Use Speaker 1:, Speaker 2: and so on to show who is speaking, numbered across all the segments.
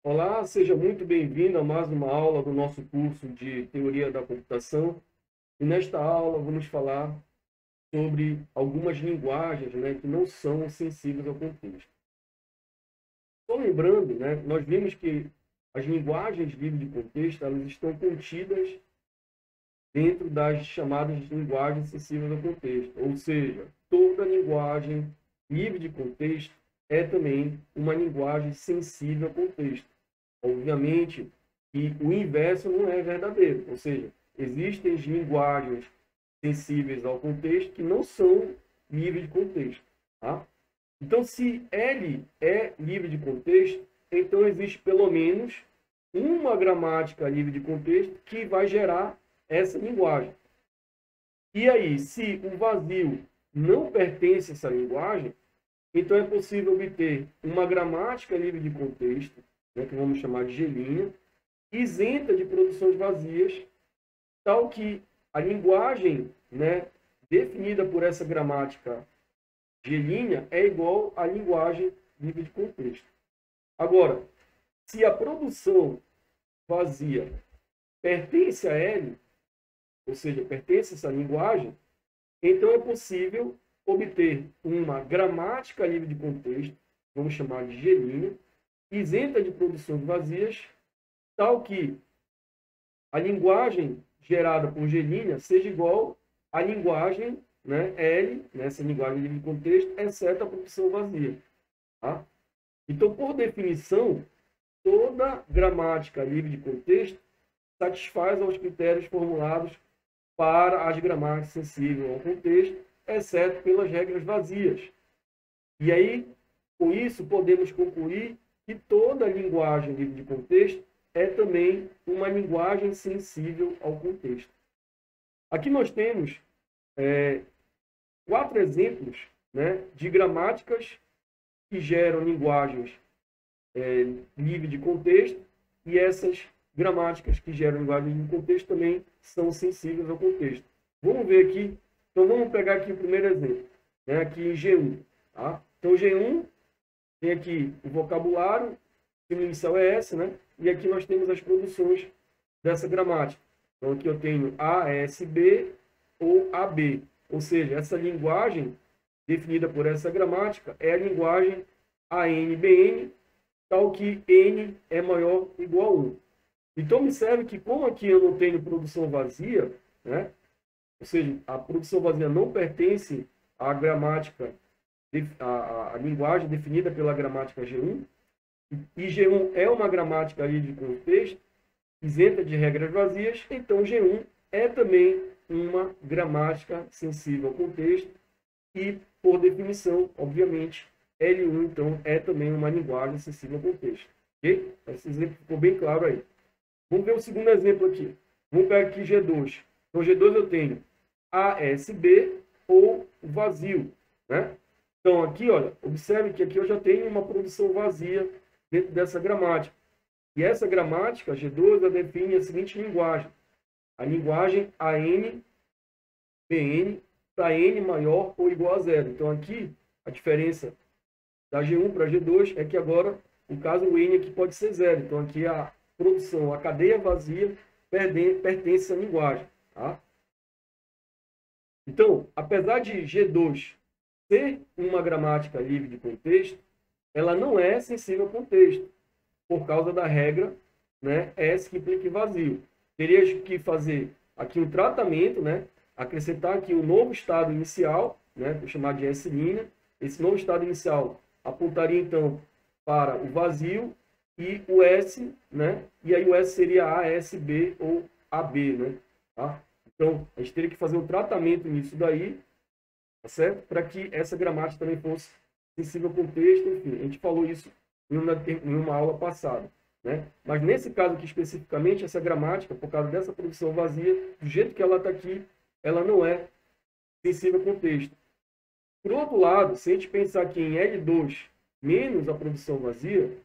Speaker 1: Olá, seja muito bem-vindo a mais uma aula do nosso curso de Teoria da Computação. E nesta aula vamos falar sobre algumas linguagens, que não são sensíveis ao contexto. Só lembrando, nós vimos que as linguagens livres de contexto elas estão contidas dentro das chamadas linguagens sensíveis ao contexto. Ou seja, toda linguagem livre de contexto é também uma linguagem sensível ao contexto. Obviamente que o inverso não é verdadeiro, ou seja, existem linguagens sensíveis ao contexto que não são livres de contexto. Tá? Então, se L é livre de contexto, então existe pelo menos uma gramática livre de contexto que vai gerar essa linguagem. E aí, se o vazio não pertence a essa linguagem, então é possível obter uma gramática livre de contexto, que vamos chamar de G', isenta de produções vazias, tal que a linguagem definida por essa gramática G' é igual à linguagem livre de contexto. Agora, se a produção vazia pertence a L, ou seja, pertence a essa linguagem, então é possível obter uma gramática livre de contexto, vamos chamar de G', isenta de produções vazias, tal que a linguagem gerada por G' seja igual à linguagem L, essa linguagem livre de contexto, exceto a produção vazia. Tá? Então, por definição, toda gramática livre de contexto satisfaz aos critérios formulados para as gramáticas sensíveis ao contexto, exceto pelas regras vazias. E aí, com isso, podemos concluir que toda linguagem livre de contexto é também uma linguagem sensível ao contexto. Aqui nós temos 4 exemplos de gramáticas que geram linguagens livres de contexto, e essas gramáticas que geram linguagem livre de contexto também são sensíveis ao contexto. Vamos ver aqui. Então, vamos pegar aqui o primeiro exemplo, aqui em G1. Tá? Então, G1 tem aqui o vocabulário, o inicial é S, e aqui nós temos as produções dessa gramática. Então, aqui eu tenho A, S, B ou AB. Ou seja, essa linguagem definida por essa gramática é a linguagem ANBN, tal que N é maior ou igual a 1. Então, observe que como aqui eu não tenho produção vazia, ou seja, a produção vazia não pertence à gramática, à linguagem definida pela gramática G1, e G1 é uma gramática livre de contexto, isenta de regras vazias, então G1 é também uma gramática sensível ao contexto e, por definição, obviamente, L1, então, é também uma linguagem sensível ao contexto. Ok? Esse exemplo ficou bem claro aí. Vamos ver o segundo exemplo aqui. Vamos pegar aqui G2. Então, G2 eu tenho ASB ou vazio. Então, aqui, olha, observe que aqui eu já tenho uma produção vazia dentro dessa gramática. E essa gramática, G2, ela define a seguinte linguagem. A linguagem ANBN para N maior ou igual a zero. Então, aqui, a diferença da G1 para G2 é que agora, no caso, o N aqui pode ser zero. Então, aqui a produção, a cadeia vazia, pertence à linguagem. Tá? Então, apesar de G2 ser uma gramática livre de contexto, ela não é sensível ao contexto, por causa da regra S que implica em vazio. Teria que fazer aqui um tratamento, acrescentar aqui um novo estado inicial, vou chamar de S'. Esse novo estado inicial apontaria, então, para o vazio, e o S, e aí o S seria A, S, B ou AB, tá? Então, a gente teria que fazer um tratamento nisso daí, tá certo? Para que essa gramática também fosse sensível ao contexto, enfim, a gente falou isso em uma aula passada. Mas nesse caso aqui especificamente, essa gramática, por causa dessa produção vazia, do jeito que ela está aqui, ela não é sensível ao contexto. Por outro lado, se a gente pensar aqui em L2 menos a produção vazia,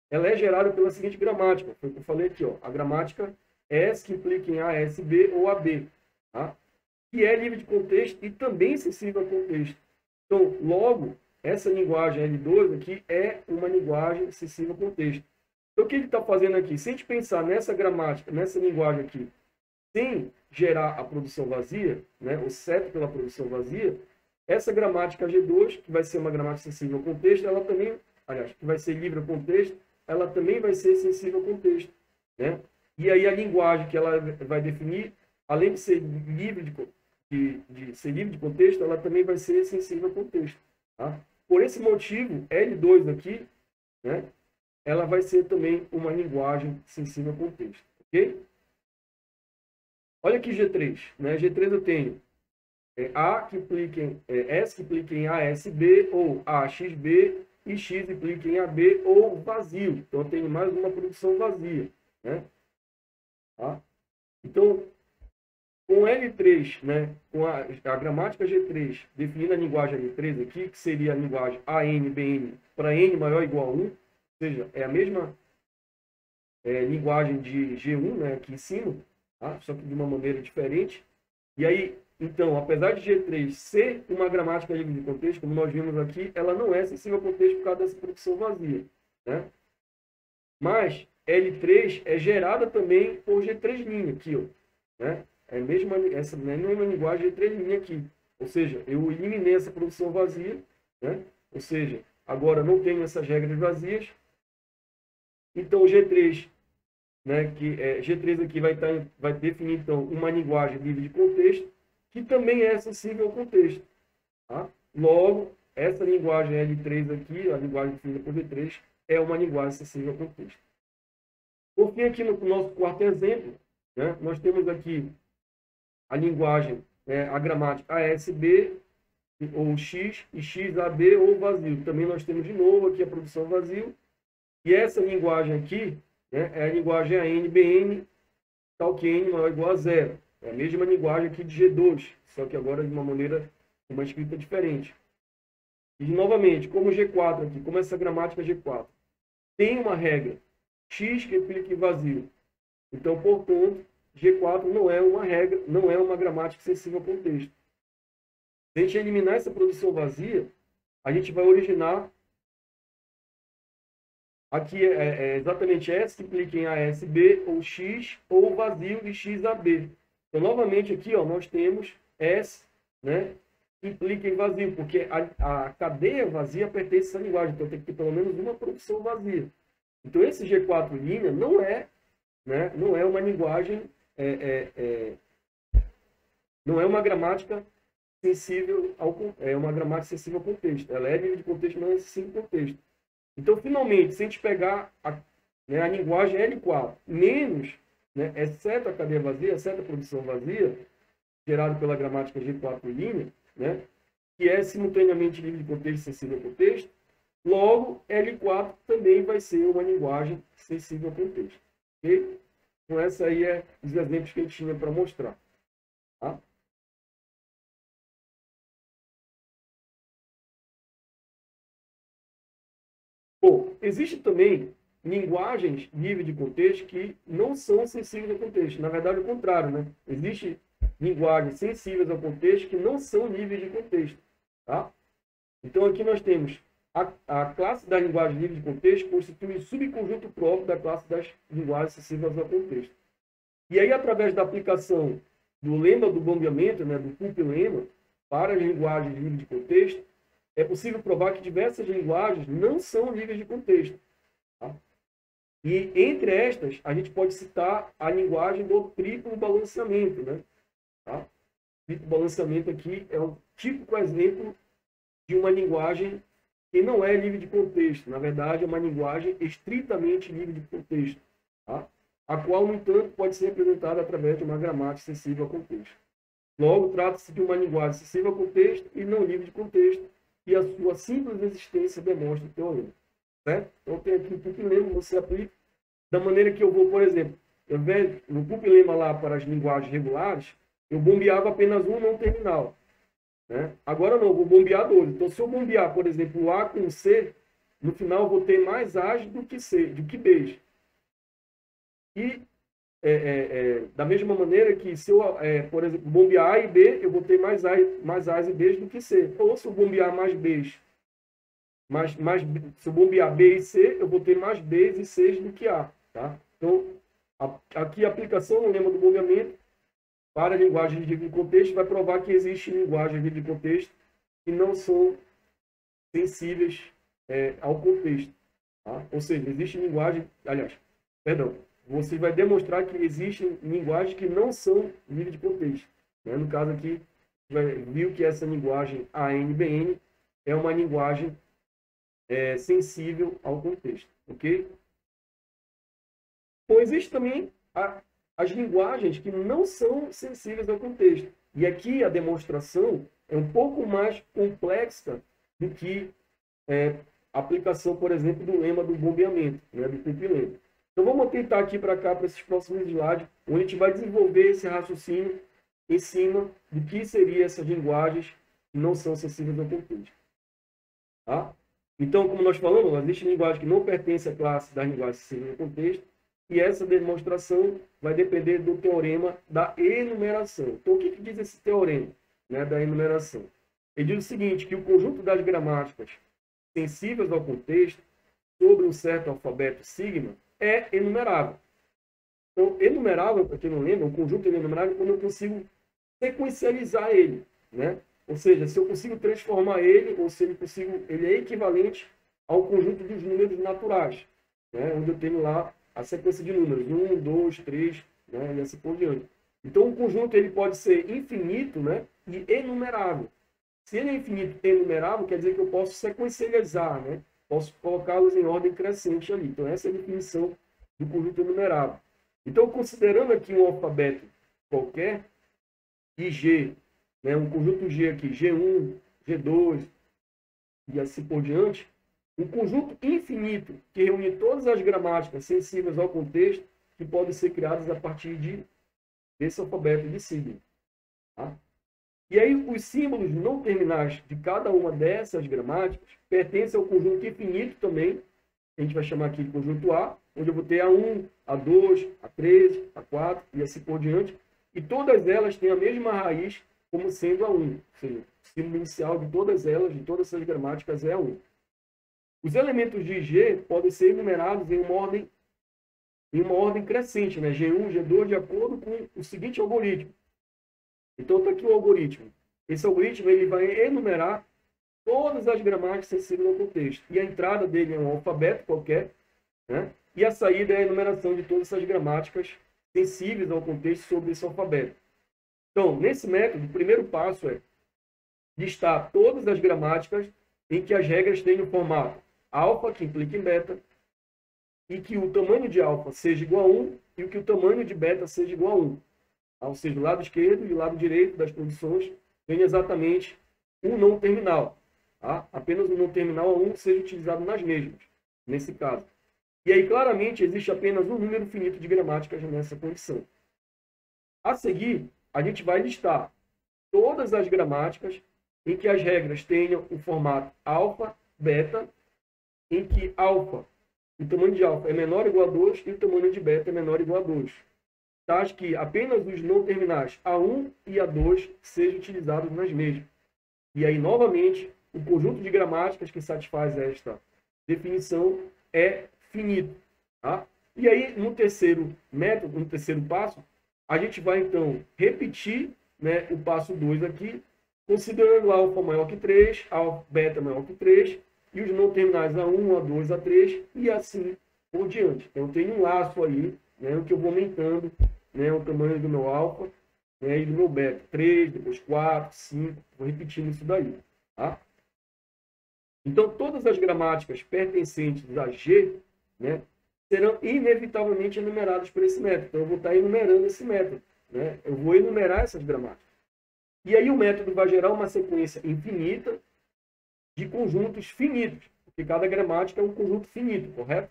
Speaker 1: ela é gerada pela seguinte gramática, foi o que eu falei aqui, ó, a gramática S que implica em A, S, B ou AB, tá? Que é livre de contexto e também sensível ao contexto. Então, logo, essa linguagem L2 aqui é uma linguagem sensível ao contexto. Então, o que ele está fazendo aqui? Se a gente pensar nessa gramática, nessa linguagem aqui, sem gerar a produção vazia, né, o certo pela produção vazia, essa gramática G2, que vai ser uma gramática sensível ao contexto, ela também, aliás, que vai ser livre ao contexto, ela também vai ser sensível ao contexto, né? E aí a linguagem que ela vai definir, além de ser livre de ser livre de contexto, ela também vai ser sensível ao contexto, tá? Por esse motivo, L2 aqui, né, ela vai ser também uma linguagem sensível ao contexto, ok? Olha aqui G3, né? G3 eu tenho A que implica em, S que implica em ASB ou AXB e X implica em AB ou vazio. Então eu tenho mais uma produção vazia, né? Tá? Então, com L3, né, com a gramática G3, definindo a linguagem L3 aqui, que seria a linguagem ANBN para N maior ou igual a 1, ou seja, é a mesma linguagem de G1, né, aqui em cima, tá? Só que de uma maneira diferente. E aí, então, apesar de G3 ser uma gramática livre de contexto, como nós vimos aqui, ela não é sensível ao contexto por causa dessa produção vazia, né? Mas L3 é gerada também por G3', aqui, ó, né? É a mesma, essa mesma linguagem G3' aqui. Ou seja, eu eliminei essa produção vazia, né? Ou seja, agora não tenho essas regras vazias. Então, o G3, né, G3 aqui vai definir, então, uma linguagem livre de contexto, que também é sensível ao contexto. Tá? Logo, essa linguagem L3 aqui, a linguagem definida por G3, é uma linguagem sensível ao contexto. Por fim, aqui no nosso quarto exemplo, né, nós temos aqui a linguagem, a gramática ASB, ou X, e XAB ou vazio. Também nós temos de novo aqui a produção vazio. E essa linguagem aqui, né, é a linguagem ANBN, tal que N maior ou igual a 0. É a mesma linguagem aqui de G2, só que agora de uma maneira, uma escrita diferente. E, novamente, como G4 aqui, como essa gramática G4, tem uma regra, X que implica em vazio. Então, portanto, G4 não é uma regra, não é uma gramática sensível ao contexto. Se a gente eliminar essa produção vazia, a gente vai originar aqui exatamente S que implica em ASB, ou X, ou vazio de XAB. Então, novamente, aqui ó, nós temos S, né, que implica em vazio, porque a cadeia vazia pertence a essa linguagem, então tem que ter pelo menos uma produção vazia. Então, esse G4 linha não é, né, não é uma linguagem, não é uma gramática sensível uma gramática sensível ao contexto. Ela é livre de contexto, mas não é sensível ao contexto. Então, finalmente, se a gente pegar a linguagem L4 menos, né, exceto a cadeia vazia, exceto a produção vazia, gerada pela gramática G4', né, que é simultaneamente livre de contexto e sensível ao contexto, logo, L4 também vai ser uma linguagem sensível ao contexto. Ok? Então, essa aí é os exemplos que a gente tinha para mostrar. Tá? Bom, existem também linguagens livres de contexto que não são sensíveis ao contexto. Na verdade, é o contrário, né? Existem linguagens sensíveis ao contexto que não são livres de contexto. Tá? Então, aqui nós temos a classe da linguagem livre de contexto constitui um subconjunto próprio da classe das linguagens sensíveis ao contexto. E aí, através da aplicação do lema do bombeamento, né, do Coop-lema, para as linguagens livres de contexto, é possível provar que diversas linguagens não são livres de contexto. Tá? E entre estas, a gente pode citar a linguagem do triplo balanceamento. Né? Tá? O triplo balanceamento aqui é um típico exemplo de uma linguagem que não é livre de contexto. Na verdade, é uma linguagem estritamente livre de contexto. Tá? A qual, no entanto, pode ser representada através de uma gramática sensível ao contexto. Logo, trata-se de uma linguagem sensível ao contexto e não livre de contexto, e a sua simples existência demonstra o teorema. Certo? Então, tem aqui o Coop-lema, você aplica da maneira que eu vou, por exemplo, no Coop-lema lá para as linguagens regulares, eu bombeava apenas um não terminal. Né? Agora não, eu vou bombear dois. Então, se eu bombear, por exemplo, o A com o C, no final eu vou ter mais A's do que C, do que B's. E da mesma maneira que se eu, por exemplo, bombear A e B, eu vou ter mais A's e B's do que C. Ou se eu bombear mais B's se eu bombear B e C, eu vou ter mais Bs e Cs do que A. Tá? Então, aqui a aplicação no lema do bombeamento para linguagens de contexto vai provar que existem linguagens de contexto que não são sensíveis ao contexto. Tá? Ou seja, existe linguagem, aliás, perdão, você vai demonstrar que existem linguagens que não são livres de contexto. Né? No caso aqui, viu que essa linguagem ANBN é uma linguagem sensível ao contexto. Ok? Então, existem também as linguagens que não são sensíveis ao contexto. E aqui a demonstração é um pouco mais complexa do que a aplicação, por exemplo, do lema do bombeamento, né, do cumprimento. Então, vamos tentar aqui para cá, para esses próximos slides, onde a gente vai desenvolver esse raciocínio em cima do que seriam essas linguagens que não são sensíveis ao contexto. Tá? Então, como nós falamos, existe linguagem que não pertence à classe das linguagens sensíveis ao contexto, e essa demonstração vai depender do teorema da enumeração. Então, o que diz esse teorema, né, da enumeração? Ele diz o seguinte, que o conjunto das gramáticas sensíveis ao contexto sobre um certo alfabeto sigma é enumerável. Então, enumerável, para quem não lembra, um conjunto enumerável é quando eu consigo sequencializar ele, né? Ou seja, se eu consigo transformar ele, ou se ele é equivalente ao conjunto dos números naturais, né? Onde eu tenho lá a sequência de números, 1, 2, 3, né? E assim por diante. Então, um conjunto ele pode ser infinito, né? E enumerável. Se ele é infinito e enumerável, quer dizer que eu posso sequencializar, né? Posso colocá-los em ordem crescente ali. Então, essa é a definição do conjunto enumerável. Então, considerando aqui um alfabeto qualquer, e G, né? Um conjunto G aqui, G1, G2, e assim por diante, um conjunto infinito que reúne todas as gramáticas sensíveis ao contexto que podem ser criadas a partir desse alfabeto de signo. Tá? E aí, os símbolos não terminais de cada uma dessas gramáticas pertencem ao conjunto infinito também, a gente vai chamar aqui de conjunto A, onde eu vou ter A1, A2, A3, A4 e assim por diante. E todas elas têm a mesma raiz como sendo A1. Ou seja, o símbolo inicial de todas elas, de todas essas gramáticas, é A1. Os elementos de G podem ser enumerados em uma ordem crescente, né? G1, G2, de acordo com o seguinte algoritmo. Então, está aqui o algoritmo. Esse algoritmo ele vai enumerar todas as gramáticas sensíveis ao contexto. E a entrada dele é um alfabeto qualquer, né? E a saída é a enumeração de todas essas gramáticas sensíveis ao contexto sobre esse alfabeto. Então, nesse método, o primeiro passo é listar todas as gramáticas em que as regras tenham formato alfa, que implica em beta, e que o tamanho de alfa seja igual a 1 e que o tamanho de beta seja igual a 1. Ou seja, o lado esquerdo e o lado direito das condições tem exatamente um não terminal. Tá? Apenas o não terminal A1 seja utilizado nas mesmas, nesse caso. E aí, claramente, existe apenas um número finito de gramáticas nessa condição. A seguir, a gente vai listar todas as gramáticas em que as regras tenham o formato alfa, beta, em que alfa, o tamanho de alfa é menor ou igual a 2 e o tamanho de beta é menor ou igual a 2. Tais que apenas os não terminais A1 e A2 sejam utilizados nas mesmas. E aí, novamente, o conjunto de gramáticas que satisfaz esta definição é finito. Tá? E aí, no terceiro método, no terceiro passo, a gente vai, então, repetir, né, o passo 2 aqui, considerando alfa maior que 3, alfa, beta maior que 3, e os não terminais A1, A2, A3, e assim por diante. Então, tem um laço aí, né, que eu vou aumentando, né, o tamanho do meu alfa, né, e do meu beta. 3, depois 4, 5, vou repetindo isso daí. Tá? Então, todas as gramáticas pertencentes a G, né, serão inevitavelmente enumeradas por esse método. Então, eu vou estar enumerando esse método. Né? Eu vou enumerar essas gramáticas. E aí o método vai gerar uma sequência infinita de conjuntos finitos, porque cada gramática é um conjunto finito, correto?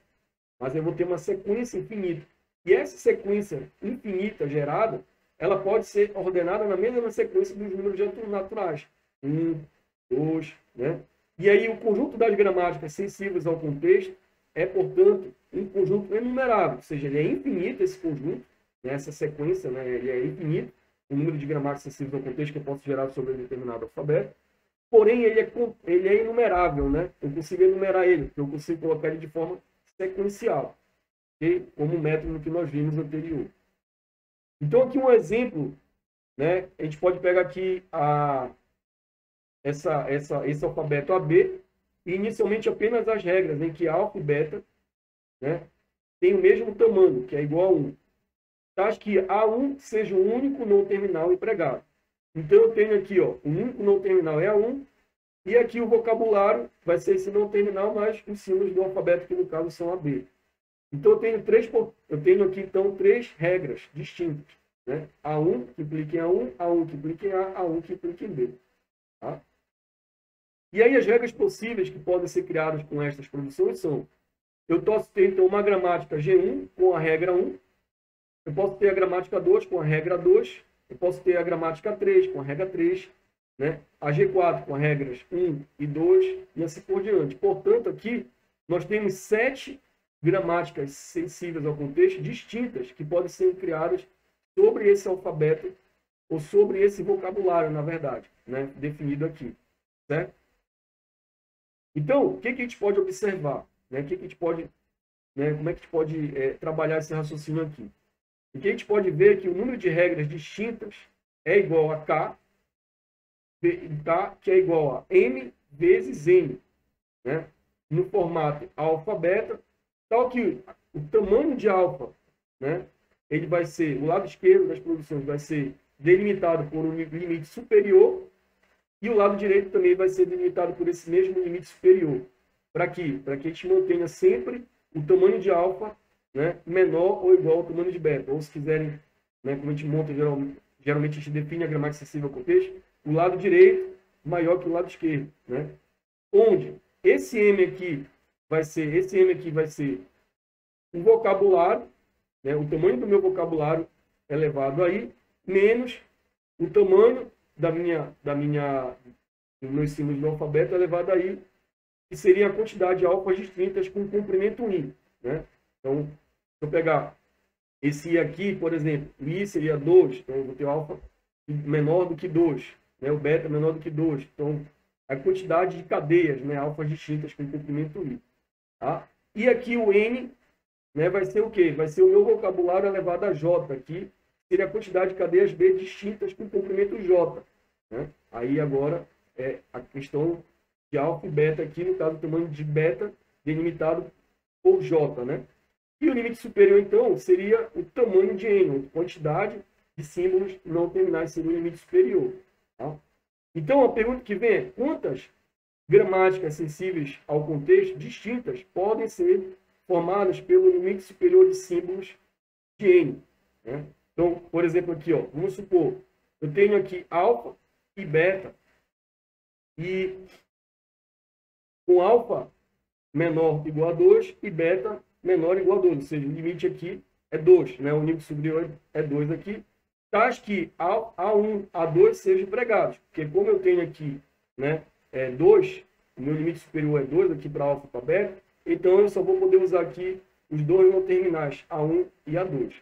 Speaker 1: Mas eu vou ter uma sequência infinita. E essa sequência infinita gerada, ela pode ser ordenada na mesma sequência dos números naturais. 1, 2, né? E aí o conjunto das gramáticas sensíveis ao contexto é, portanto, um conjunto enumerável, ou seja, ele é infinito esse conjunto, né? Essa sequência, né? Ele é infinito, o número de gramáticas sensíveis ao contexto que eu posso gerar sobre um determinado alfabeto. porém ele é inumerável, né? Eu consigo enumerar ele, porque eu consigo colocar ele de forma sequencial, okay? Como o método que nós vimos anterior. Então, aqui um exemplo, né? A gente pode pegar aqui esse alfabeto AB, e inicialmente apenas as regras em que alfa e beta, né, tem o mesmo tamanho, que é igual a 1. Tá? Que A1 seja o único não terminal empregado. Então, eu tenho aqui, ó, o único não terminal é A1, e aqui o vocabulário vai ser esse não terminal, mais os símbolos do alfabeto, que no caso são AB. Então, eu tenho aqui, então, 3 regras distintas. Né? A1 que implica em A1, A1 que implica em A, A1 que implica em B. Tá? E aí as regras possíveis que podem ser criadas com estas produções são: eu posso ter, então, uma gramática G1 com a regra 1, eu posso ter a gramática 2 com a regra 2, eu posso ter a gramática 3 com a regra 3, né? A G4 com as regras 1 e 2, e assim por diante. Portanto, aqui nós temos 7 gramáticas sensíveis ao contexto distintas que podem ser criadas sobre esse alfabeto ou sobre esse vocabulário, na verdade, né? Definido aqui, certo? Então, o que a gente pode observar? Né? O que a gente pode, né? Como é que a gente pode trabalhar esse raciocínio aqui? O que a gente pode ver é que o número de regras distintas é igual a K, que é igual a M vezes N, né? No formato alfa-beta, tal que o tamanho de alfa, né? Ele vai ser, o lado esquerdo das produções vai ser delimitado por um limite superior, e o lado direito também vai ser delimitado por esse mesmo limite superior. Para quê? Para que a gente mantenha sempre o tamanho de alfa, né, menor ou igual ao tamanho de beta. Ou se quiserem, né, como a gente monta, geralmente a gente define a gramática sensível ao contexto, o lado direito maior que o lado esquerdo. Né? Onde esse M aqui vai ser um vocabulário, né, o tamanho do meu vocabulário elevado aí, menos o tamanho dos meus símbolos do alfabeto elevado aí, que seria a quantidade de alfas distintas com comprimento I. Né? Então, se eu pegar esse I aqui, por exemplo, o I seria 2, então eu vou ter o alfa menor do que 2, né? O beta menor do que 2. Então, a quantidade de cadeias, né, alfas distintas com comprimento I. Tá? E aqui o N, né, vai ser o quê? Vai ser o meu vocabulário elevado a J aqui, seria a quantidade de cadeias B distintas com comprimento J. Né? Aí agora é a questão de alfa e beta aqui, no caso o tamanho de beta delimitado por J. Né? E o limite superior, então, seria o tamanho de N, a quantidade de símbolos não terminais seria o limite superior. Tá? Então, a pergunta que vem é: quantas gramáticas sensíveis ao contexto distintas podem ser formadas pelo limite superior de símbolos de N? Né? Então, por exemplo, aqui, ó, vamos supor, eu tenho aqui alfa e beta, e com alfa menor igual a 2 e beta menor igual a 2, ou seja, o limite aqui é 2, né? O limite superior é 2 aqui, tais que A1, A2 sejam empregados, porque como eu tenho aqui, né, 2, o meu limite superior é 2 aqui para alfa e para beta, então eu só vou poder usar aqui os dois não terminais, A1 e A2.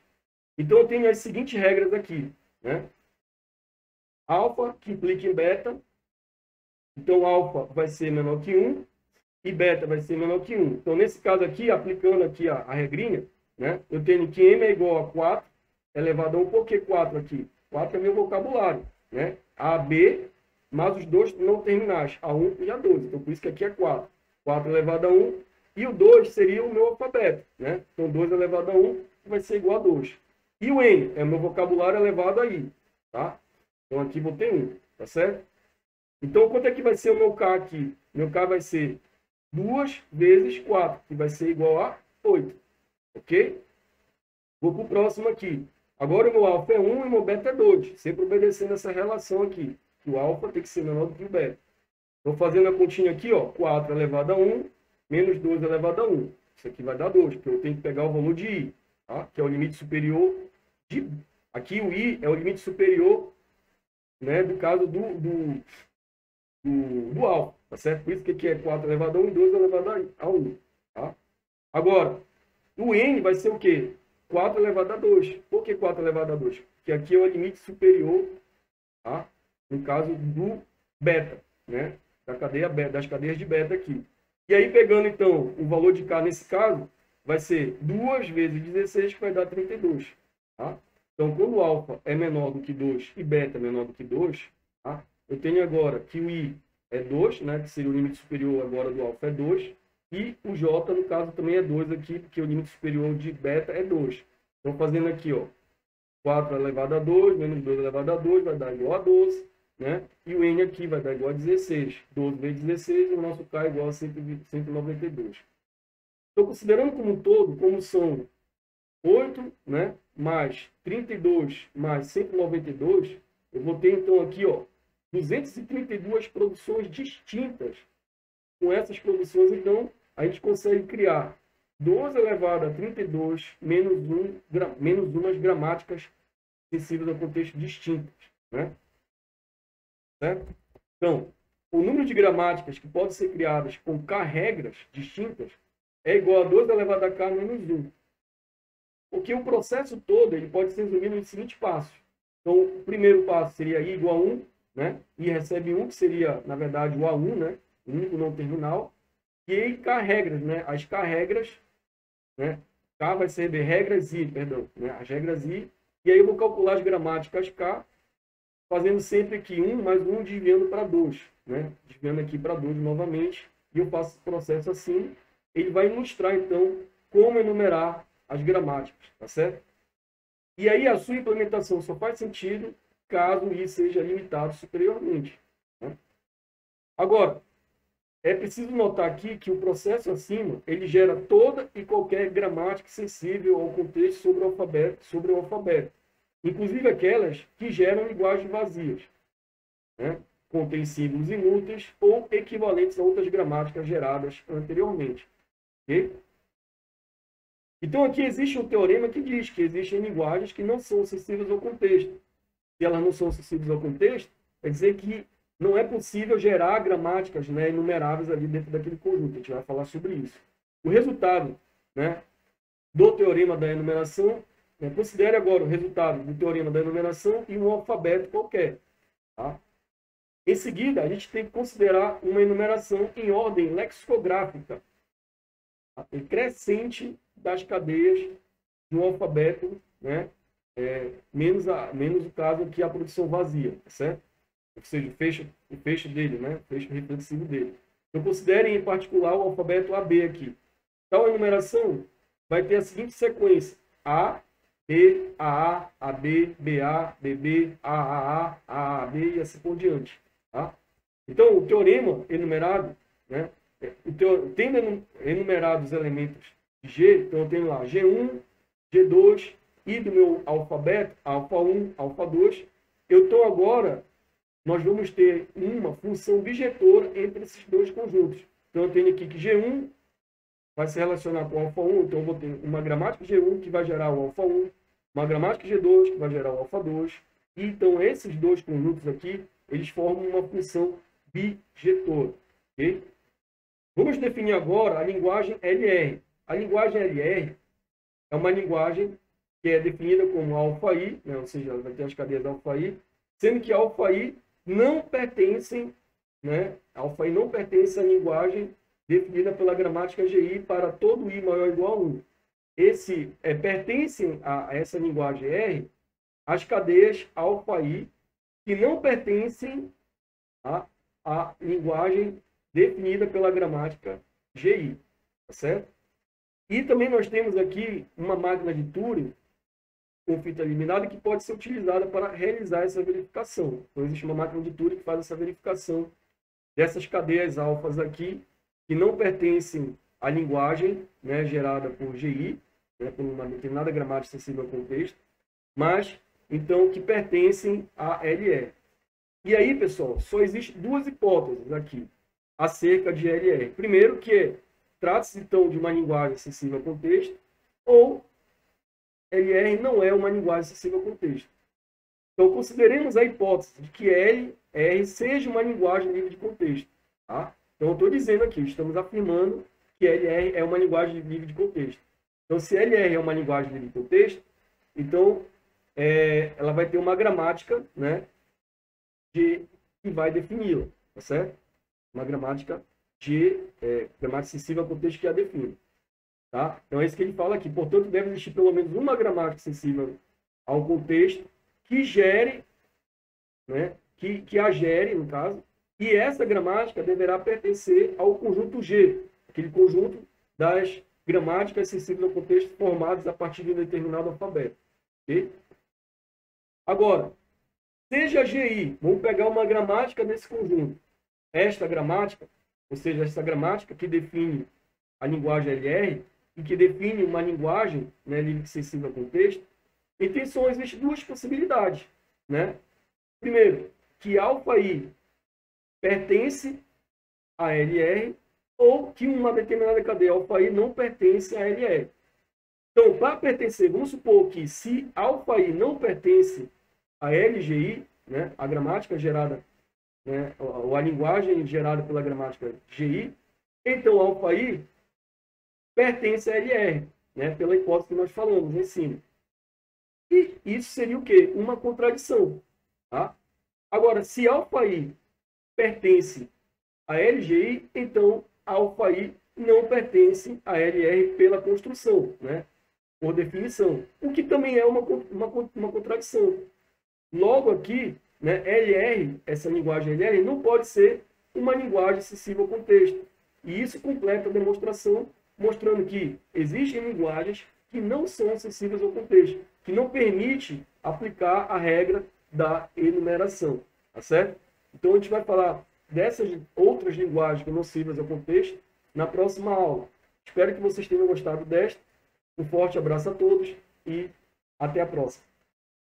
Speaker 1: Então, eu tenho as seguintes regras aqui, né? Alfa, que implica em beta. Então, alfa vai ser menor que 1 e beta vai ser menor que 1. Então, nesse caso aqui, aplicando aqui a regrinha, né? Eu tenho que M é igual a 4 elevado a 1. Por que 4 aqui? 4 é meu vocabulário, né? AB, mais os dois não terminais, A1 e A2. Então, por isso que aqui é 4. 4 elevado a 1. E o 2 seria o meu alfabeto, né? Então, 2 elevado a 1 vai ser igual a 2. E o N é o meu vocabulário elevado a I, tá? Então, aqui vou ter 1, tá certo? Então, quanto é que vai ser o meu K aqui? Meu K vai ser 2 vezes 4, que vai ser igual a 8, ok? Vou para o próximo aqui. Agora, o meu alfa é 1 e o meu beta é 2, sempre obedecendo essa relação aqui, que o alfa tem que ser menor do que o beta. Estou fazendo a continha aqui, ó, 4 elevado a 1, menos 2 elevado a 1. Isso aqui vai dar 2, porque eu tenho que pegar o valor de I, tá? Que é o limite superior. Aqui o I é o limite superior, né, do caso do alfa, tá certo? Por isso que aqui é 4 elevado a 1 e 2 elevado a 1. Tá? Agora, o N vai ser o quê? 4 elevado a 2. Por que 4 elevado a 2? Porque aqui é o limite superior, tá? No caso do beta. né, das cadeias de beta aqui. E aí, pegando, então, o valor de K nesse caso, vai ser 2 vezes 16, que vai dar 32. Tá? Então, quando o alfa é menor do que 2 e beta é menor do que 2, tá? Eu tenho agora que o I é 2, né, que seria o limite superior agora do alfa é 2, e o J, no caso, também é 2 aqui, porque o limite superior de beta é 2. Então, fazendo aqui, ó, 4 elevado a 2, menos 2 elevado a 2, vai dar igual a 12, né? E o N aqui vai dar igual a 16. 12 vezes 16, o nosso K é igual a 192. Então, considerando como um todo, como são 8, né, mais 32 mais 192, eu vou ter, então, aqui, ó, 232 produções distintas. Com essas produções, então, a gente consegue criar 12 elevado a 32 menos umas gramáticas sensíveis a contextos distintos, né? Certo? Então, o número de gramáticas que podem ser criadas com K regras distintas é igual a 12 elevado a K menos 1. Porque o processo todo ele pode ser resumido nos seguintes passos. Então, o primeiro passo seria I igual a 1, né? I recebe 1, que seria, na verdade, o A1, né? O único não terminal. E aí, K regras, né? As K regras, né? K vai ser regras I, perdão, né? As regras I. E aí eu vou calcular as gramáticas K, fazendo sempre aqui 1 mais 1 desviando para 2, né? Desviando aqui para 2 novamente. E eu faço esse processo assim. Ele vai mostrar, então, como enumerar as gramáticas, tá certo? E aí a sua implementação só faz sentido caso I seja limitado superiormente, né? Agora, é preciso notar aqui que o processo acima, ele gera toda e qualquer gramática sensível ao contexto sobre o alfabeto, inclusive aquelas que geram linguagens vazias, né? Contém símbolos inúteis ou equivalentes a outras gramáticas geradas anteriormente. Okay? Então, aqui existe um teorema que diz que existem linguagens que não são acessíveis ao contexto. Se elas não são acessíveis ao contexto, quer dizer que não é possível gerar gramáticas, né, enumeráveis ali dentro daquele conjunto. A gente vai falar sobre isso. O resultado, né, do teorema da enumeração, né, considere agora o resultado do teorema da enumeração e um alfabeto qualquer. Tá? Em seguida, a gente tem que considerar uma enumeração em ordem lexicográfica, tá? Crescente das cadeias de um alfabeto, né, menos o caso que a produção vazia, tá certo? Ou seja, o fecho dele, né? O fecho reflexivo dele. Então, considerem em particular o alfabeto AB aqui. Tal enumeração vai ter a seguinte sequência: A, B, AA, AB, BA, BB, AAA, AAB e assim por diante. Tá? Então, o teorema enumerado, né? Tendo enumerados elementos de G, então eu tenho lá G1, G2, e do meu alfabeto, alfa 1, alfa 2, nós vamos ter uma função bijetora entre esses dois conjuntos. Então, eu tenho aqui que G1 vai se relacionar com o alfa 1, então eu vou ter uma gramática G1 que vai gerar o alfa 1, uma gramática G2 que vai gerar o alfa 2, e então esses dois conjuntos aqui, eles formam uma função bijetora. Okay? Vamos definir agora a linguagem LR. A linguagem LR é uma linguagem que é definida como alfa-I, né? Ou seja, ela vai ter as cadeias alfa-I, sendo que alfa-I não pertencem, né? Alfa-I não pertence à linguagem definida pela gramática GI para todo I maior ou igual a 1. Pertencem a essa linguagem R as cadeias alfa-I que não pertencem à linguagem definida pela gramática GI, tá certo? E também nós temos aqui uma máquina de Turing com fita eliminada que pode ser utilizada para realizar essa verificação. Então, existe uma máquina de Turing que faz essa verificação dessas cadeias alfas aqui, que não pertencem à linguagem, né, gerada por GI, né, por uma determinada gramática sensível ao contexto, mas, então, que pertencem à LR. E aí, pessoal, só existem duas hipóteses aqui acerca de LR. Primeiro, que trata-se, então, de uma linguagem sensível ao contexto, ou LR não é uma linguagem sensível ao contexto. Então, consideremos a hipótese de que LR seja uma linguagem livre de contexto. Tá? Então, eu estou dizendo aqui, estamos afirmando que LR é uma linguagem livre de contexto. Então, se LR é uma linguagem livre de contexto, então, ela vai ter uma gramática, né, que vai defini-la. tá certo? Uma gramática de gramática sensível ao contexto que a define. Tá? Então é isso que ele fala aqui. Portanto, deve existir pelo menos uma gramática sensível ao contexto que gere, né, que a gere, no caso, e essa gramática deverá pertencer ao conjunto G, aquele conjunto das gramáticas sensíveis ao contexto formadas a partir de um determinado alfabeto. Okay? Agora, seja GI, vamos pegar uma gramática desse conjunto. Esta gramática, ou seja, essa gramática que define a linguagem LR e que define uma linguagem, né, sensível ao contexto, então só existem duas possibilidades. Né? Primeiro, que alfa-I pertence a LR ou que uma determinada cadeia alfa-I não pertence a LR. Então, para pertencer, vamos supor que se alfa-I não pertence a LGI, né, a gramática gerada, né, ou a linguagem gerada pela gramática GI, então alfa-I pertence a LR, né, pela hipótese que nós falamos em cima. E isso seria o quê? Uma contradição. Tá? Agora, se alfa-I pertence a LGI, então alfa-I não pertence a LR pela construção, né? Por definição. O que também é uma contradição. Logo aqui, né, LR, essa linguagem LR, não pode ser uma linguagem sensível ao contexto. E isso completa a demonstração, mostrando que existem linguagens que não são sensíveis ao contexto, que não permite aplicar a regra da enumeração. Tá certo? Então, a gente vai falar dessas outras linguagens que não sensíveis ao contexto na próxima aula. Espero que vocês tenham gostado desta. Um forte abraço a todos e até a próxima.